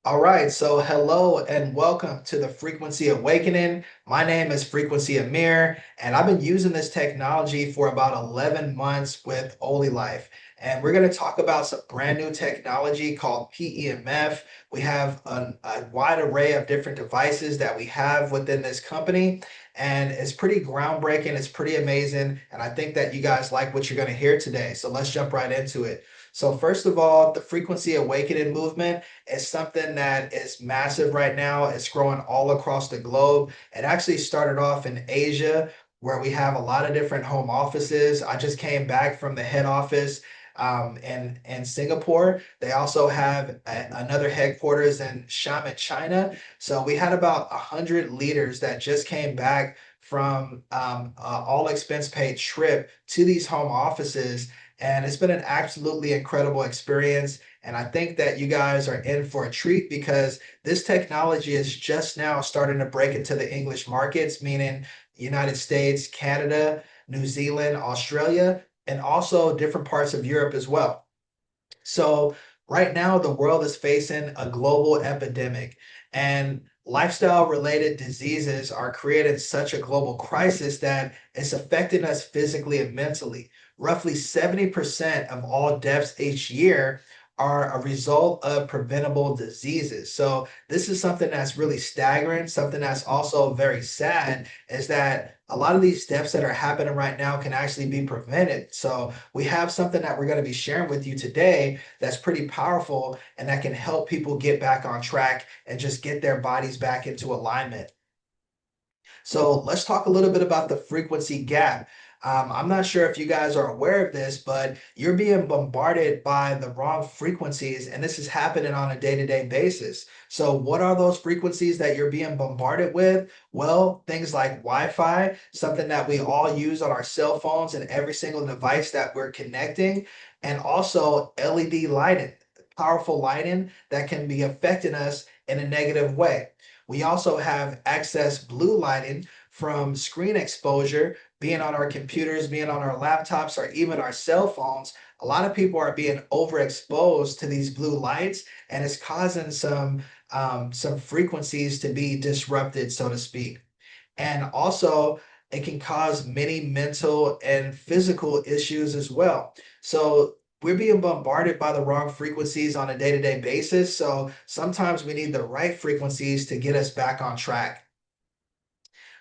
All right, so hello and welcome to the Frequency Awakening. My name is Frequency Amir, and I've been using this technology for about 11 months with Oli Life. And we're going to talk about some brand new technology called PEMF. We have a wide array of different devices that we have within this company, and it's pretty groundbreaking, it's pretty amazing, and I think that you guys like what you're going to hear today. So let's jump right into it. So, first of all, the Frequency Awakening movement. It's something that is massive right now. It's growing all across the globe. It actually started off in Asia, where we have a lot of different home offices. I just came back from the head office in Singapore. They also have another headquarters in Xiamen, China. So we had about 100 leaders that just came back from all expense paid trip to these home offices. And it's been an absolutely incredible experience. And I think that you guys are in for a treat because this technology is just now starting to break into the English markets, meaning United States, Canada, New Zealand, Australia, and also different parts of Europe as well. So, right now, the world is facing a global epidemic, and lifestyle related diseases are creating such a global crisis that it's affecting us physically and mentally. Roughly 70% of all deaths each year are a result of preventable diseases. So, this is something that's really staggering, something that's also very sad, is that a lot of these deaths that are happening right now can actually be prevented. So, we have something that we're going to be sharing with you today that's pretty powerful and that can help people get back on track and just get their bodies back into alignment. So let's talk a little bit about the frequency gap. I'm not sure if you guys are aware of this, but you're being bombarded by the wrong frequencies, and this is happening on a day-to-day basis. So, what are those frequencies that you're being bombarded with? Well, things like Wi-Fi, something that we all use on our cell phones and every single device that we're connecting, and also LED lighting, powerful lighting that can be affecting us in a negative way. We also have excess blue lighting from screen exposure, being on our computers, being on our laptops, or even our cell phones. A lot of people are being overexposed to these blue lights, and it's causing some frequencies to be disrupted, so to speak. And also, it can cause many mental and physical issues as well. So, we're being bombarded by the wrong frequencies on a day to day basis. So, sometimes we need the right frequencies to get us back on track.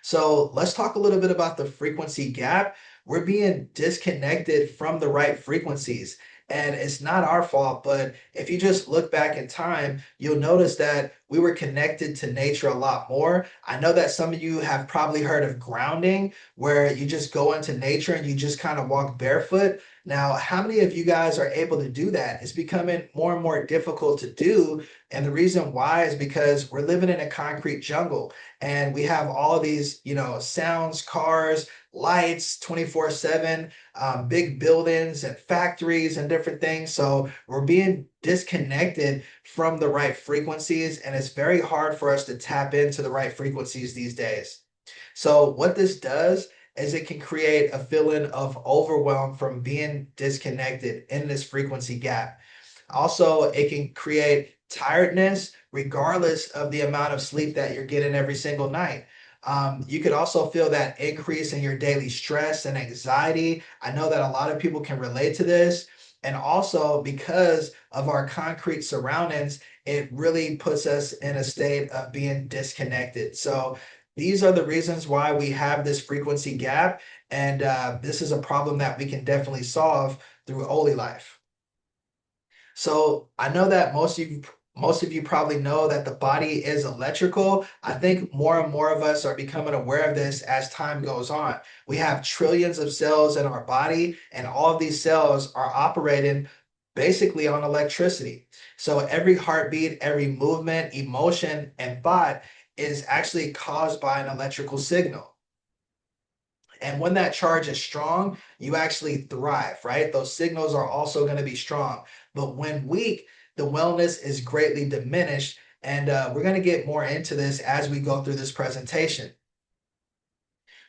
So let's talk a little bit about the frequency gap. We're being disconnected from the right frequencies. And it's not our fault, but if you just look back in time, you'll notice that we were connected to nature a lot more. I know that some of you have probably heard of grounding, where you just go into nature and you just kind of walk barefoot. Now, how many of you guys are able to do that? It's becoming more and more difficult to do. And the reason why is because we're living in a concrete jungle and we have all of these sounds, cars, lights, 24/7, big buildings and factories and different things. So we're being disconnected from the right frequencies, and it's very hard for us to tap into the right frequencies these days. So what this does is it can create a feeling of overwhelm from being disconnected in this frequency gap. Also, it can create tiredness regardless of the amount of sleep that you're getting every single night. You could also feel that increase in your daily stress and anxiety. I know that a lot of people can relate to this. And also, because of our concrete surroundings, it really puts us in a state of being disconnected. So, these are the reasons why we have this frequency gap. And this is a problem that we can definitely solve through Oli Life. So I know that most of you probably know that the body is electrical. I think more and more of us are becoming aware of this as time goes on. We have trillions of cells in our body, and all of these cells are operating basically on electricity. So every heartbeat, every movement, emotion, and thought is actually caused by an electrical signal. And when that charge is strong, you actually thrive, right? Those signals are also going to be strong. But when weak, the wellness is greatly diminished. And we're going to get more into this as we go through this presentation.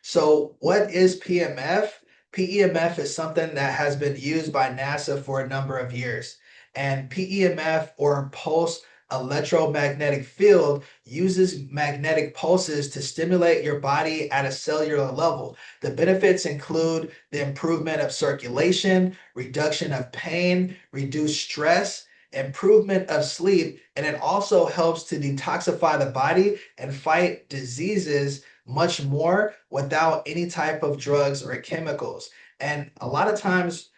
So, what is PEMF? PEMF is something that has been used by NASA for a number of years. And PEMF, or pulse electromagnetic field uses magnetic pulses to stimulate your body at a cellular level. The benefits include the improvement of circulation, reduction of pain, reduced stress, improvement of sleep, and it also helps to detoxify the body and fight diseases much more without any type of drugs or chemicals. And a lot of times,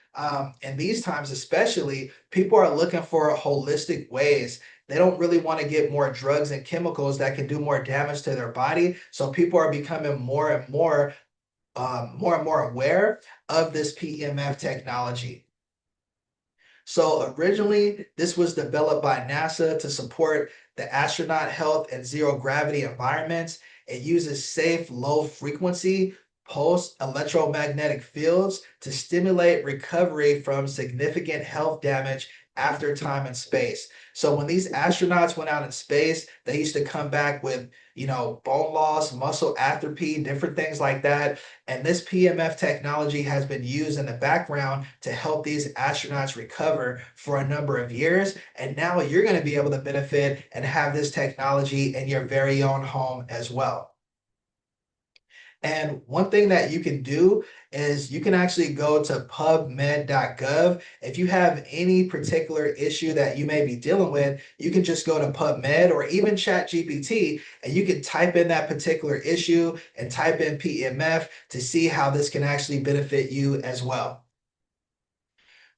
in these times especially, people are looking for holistic ways. They don't really want to get more drugs and chemicals that can do more damage to their body. So people are becoming more and more aware of this PEMF technology. So originally, this was developed by NASA to support the astronaut health in zero gravity environments. It uses safe, low frequency pulse electromagnetic fields to stimulate recovery from significant health damage after time and space. So when these astronauts went out in space, they used to come back with, bone loss, muscle atrophy, different things like that. And this PMF technology has been used in the background to help these astronauts recover for a number of years. And now you're going to be able to benefit and have this technology in your very own home as well. And one thing that you can do is you can actually go to pubmed.gov. If you have any particular issue that you may be dealing with, you can just go to PubMed or even ChatGPT and you can type in that particular issue and type in PEMF to see how this can actually benefit you as well.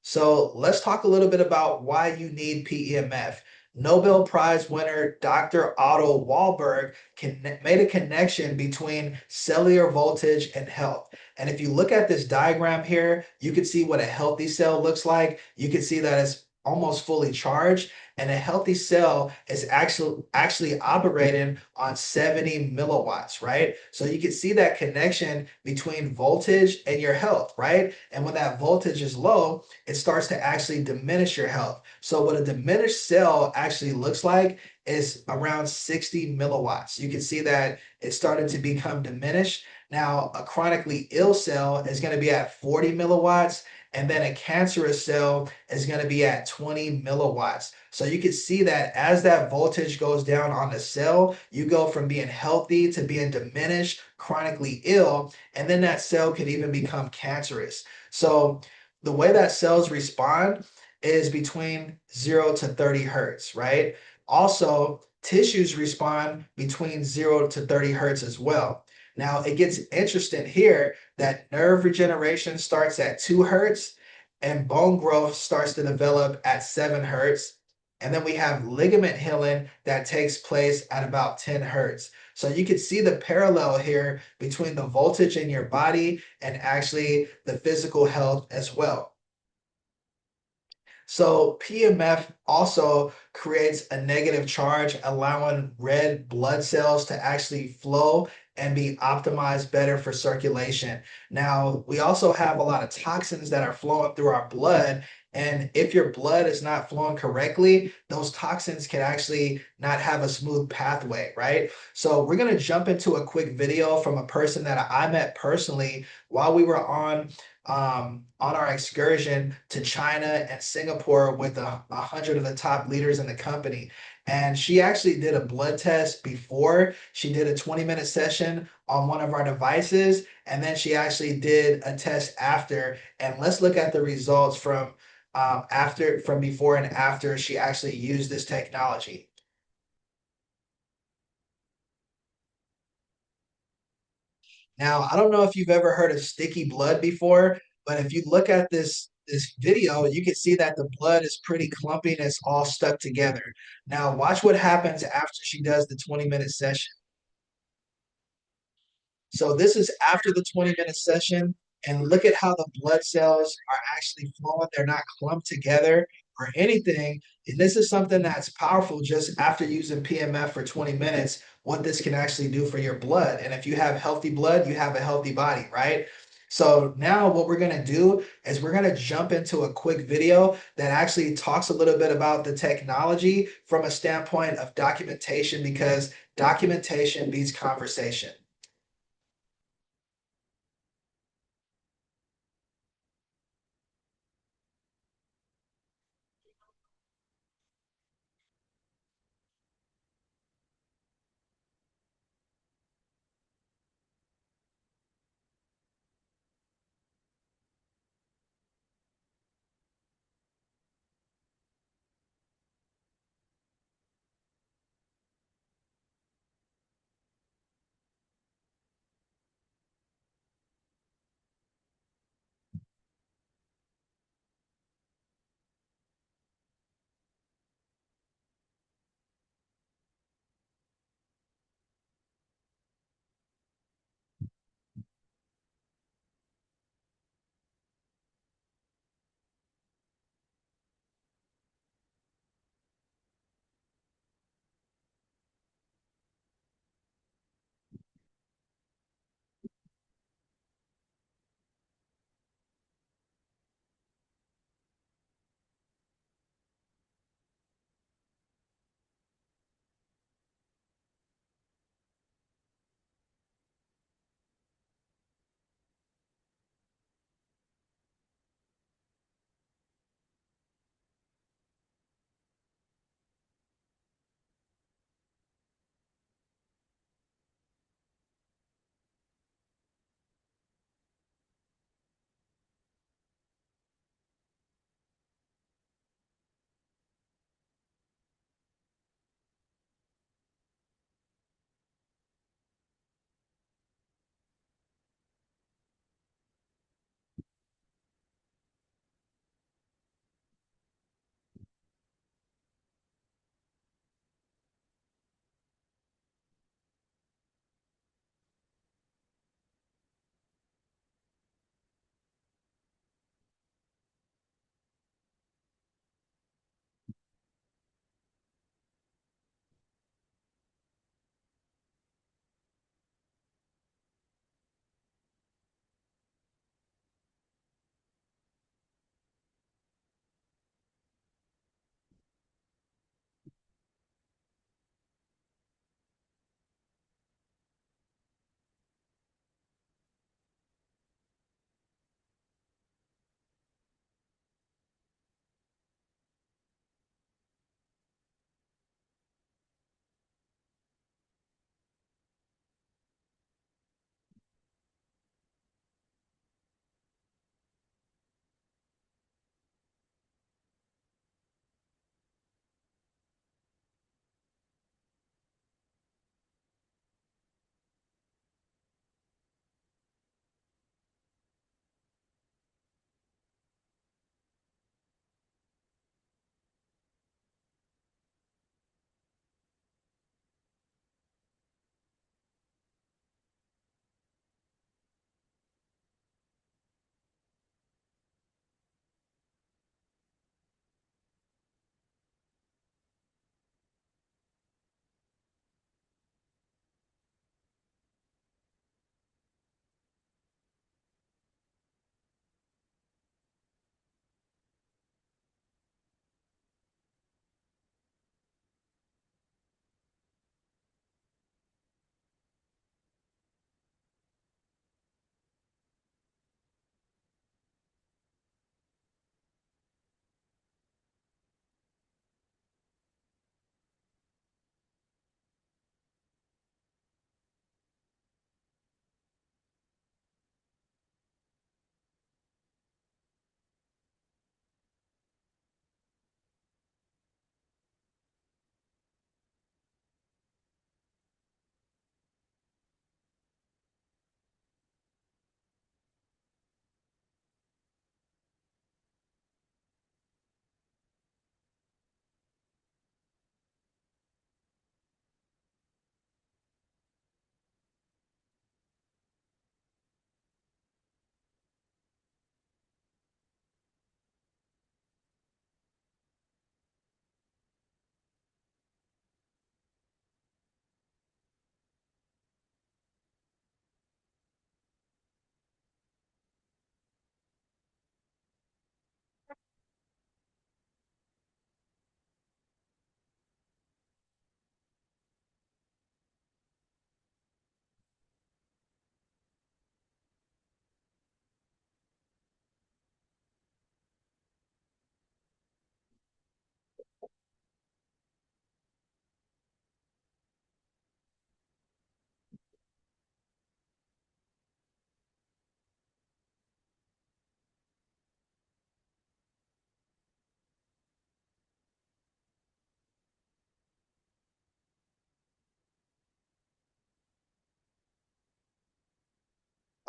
So let's talk a little bit about why you need PEMF. Nobel Prize winner Dr. Otto Warburg made a connection between cellular voltage and health. And if you look at this diagram here, you can see what a healthy cell looks like. You can see that it's almost fully charged, and a healthy cell is actually operating on 70 milliwatts, right? So you can see that connection between voltage and your health, right? And when that voltage is low, it starts to actually diminish your health. So what a diminished cell actually looks like is around 60 milliwatts. You can see that it started to become diminished. Now, a chronically ill cell is going to be at 40 milliwatts, and then a cancerous cell is going to be at 20 milliwatts. So you can see that as that voltage goes down on the cell, you go from being healthy to being diminished, chronically ill, and then that cell could even become cancerous. So the way that cells respond is between 0 to 30 hertz, right? Also, tissues respond between 0 to 30 hertz as well. Now, it gets interesting here that nerve regeneration starts at 2 hertz and bone growth starts to develop at 7 hertz. And then we have ligament healing that takes place at about 10 hertz. So you can see the parallel here between the voltage in your body and actually the physical health as well. So PMF also creates a negative charge, allowing red blood cells to actually flow and be optimized better for circulation. Now, we also have a lot of toxins that are flowing through our blood. And if your blood is not flowing correctly, those toxins can actually not have a smooth pathway, right? So we're going to jump into a quick video from a person that I met personally while we were on our excursion to China and Singapore with 100 of the top leaders in the company. And she actually did a blood test before. She did a 20-minute session on one of our devices, and then she actually did a test after. And let's look at the results from before and after she actually used this technology. Now, I don't know if you've ever heard of sticky blood before, but if you look at this video, you can see that the blood is pretty clumpy and it's all stuck together. Now, watch what happens after she does the 20-minute session. So this is after the 20-minute session, and look at how the blood cells are actually flowing. They're not clumped together or anything. And this is something that's powerful just after using PMF for 20 minutes, what this can actually do for your blood. And if you have healthy blood, you have a healthy body, right? So now what we're going to do is we're going to jump into a quick video that actually talks a little bit about the technology from a standpoint of documentation, because documentation beats conversation.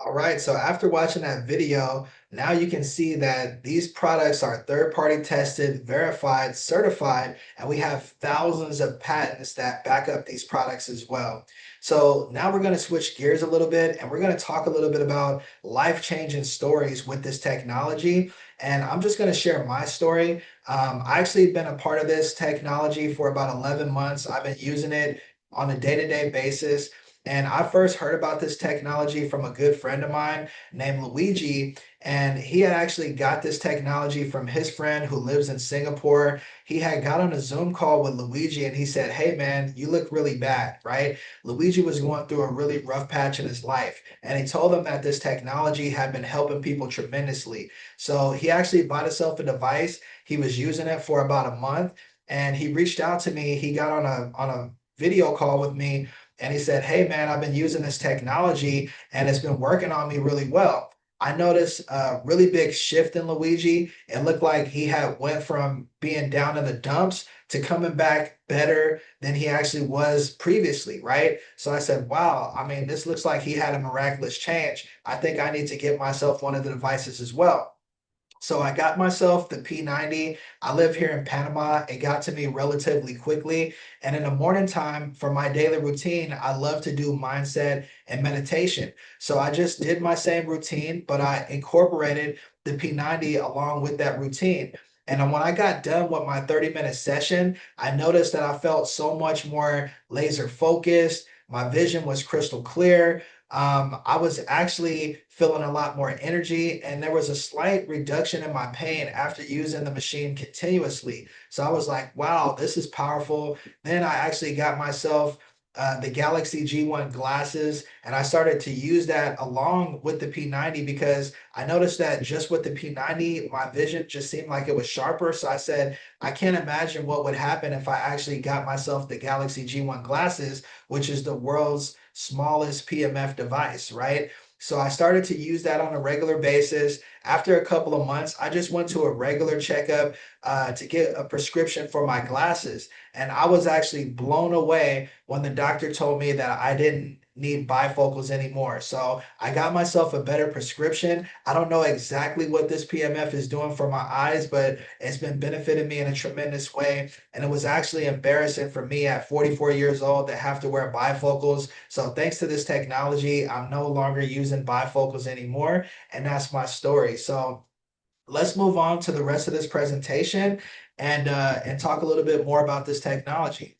All right, so after watching that video, now you can see that these products are third-party tested, verified, certified, and we have thousands of patents that back up these products as well. So now we're going to switch gears a little bit and we're going to talk a little bit about life-changing stories with this technology. And I'm just going to share my story. I actually been a part of this technology for about 11 months. I've been using it on a day-to-day basis. And I first heard about this technology from a good friend of mine named Luigi. And he had actually got this technology from his friend who lives in Singapore. He had got on a Zoom call with Luigi and he said, "Hey, man, you look really bad," right? Luigi was going through a really rough patch in his life. And he told him that this technology had been helping people tremendously. So he actually bought himself a device. He was using it for about a month and he reached out to me. He got on a video call with me and he said, "Hey, man, I've been using this technology and it's been working on me really well." I noticed a really big shift in Luigi. It looked like he had went from being down in the dumps to coming back better than he actually was previously, right? So I said, "Wow, I mean, this looks like he had a miraculous change. I think I need to get myself one of the devices as well." So I got myself the P90. I live here in Panama. It got to me relatively quickly. And in the morning time for my daily routine, I love to do mindset and meditation. So I just did my same routine, but I incorporated the P90 along with that routine. And then when I got done with my 30-minute session, I noticed that I felt so much more laser focused. My vision was crystal clear. I was actually feeling a lot more energy, and there was a slight reduction in my pain after using the machine continuously. So I was like, wow, this is powerful. Then I actually got myself the Galaxy G1 glasses, and I started to use that along with the P90 because I noticed that just with the P90, my vision just seemed like it was sharper. So I said, I can't imagine what would happen if I actually got myself the Galaxy G1 glasses, which is the world's smallest PMF device, right? So I started to use that on a regular basis. After a couple of months, I just went to a regular checkup to get a prescription for my glasses. And I was actually blown away when the doctor told me that I didn't need bifocals anymore. So I got myself a better prescription. I don't know exactly what this PMF is doing for my eyes, but it's been benefiting me in a tremendous way. And it was actually embarrassing for me at 44 years old to have to wear bifocals. So thanks to this technology, I'm no longer using bifocals anymore. And that's my story. So let's move on to the rest of this presentation and talk a little bit more about this technology.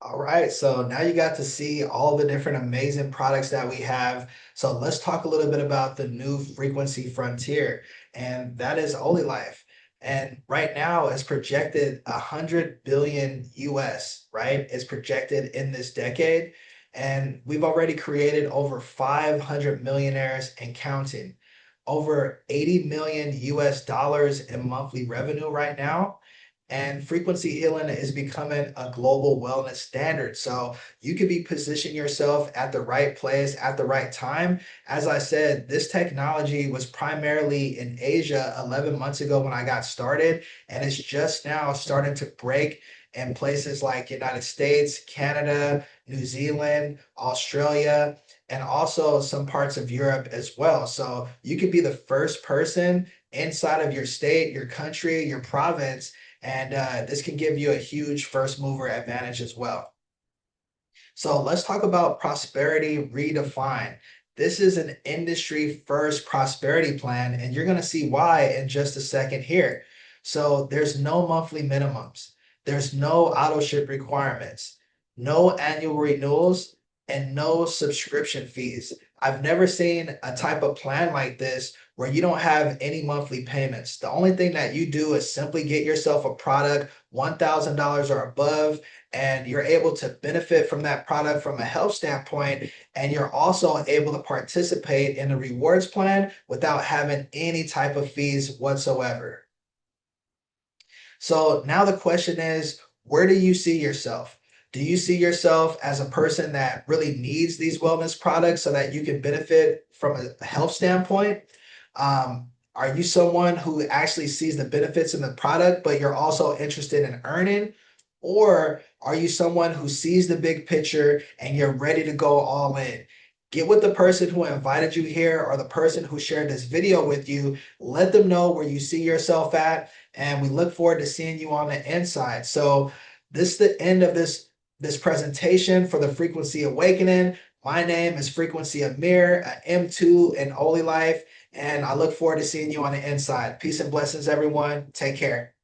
All right, so now you got to see all the different amazing products that we have. So let's talk a little bit about the new frequency frontier, and that is Life. And right now it's projected 100 billion US, right? It's projected in this decade. And we've already created over 500 millionaires and counting, over 80 million US dollars in monthly revenue right now. And frequency healing is becoming a global wellness standard. So you could be positioning yourself at the right place at the right time. As I said, this technology was primarily in Asia 11 months ago when I got started, and it's just now starting to break in places like United States, Canada, New Zealand, Australia, and also some parts of Europe as well. So you could be the first person inside of your state, your country, your province, and this can give you a huge first mover advantage as well. So let's talk about prosperity redefined. This is an industry first prosperity plan, and you're going to see why in just a second here. So there's no monthly minimums, there's no auto ship requirements, no annual renewals, and no subscription fees. I've never seen a type of plan like this where you don't have any monthly payments. The only thing that you do is simply get yourself a product $1,000 or above, and you're able to benefit from that product from a health standpoint, and you're also able to participate in the rewards plan without having any type of fees whatsoever. So now the question is, where do you see yourself? Do you see yourself as a person that really needs these wellness products so that you can benefit from a health standpoint? Are you someone who actually sees the benefits in the product, but you're also interested in earning? Or are you someone who sees the big picture and you're ready to go all in? Get with the person who invited you here or the person who shared this video with you. Let them know where you see yourself at, and we look forward to seeing you on the inside. So this is the end of this presentation for the Frequency Awakening. My name is Frequency Amir, M2 in Holy Life, and I look forward to seeing you on the inside. Peace and blessings, everyone. Take care.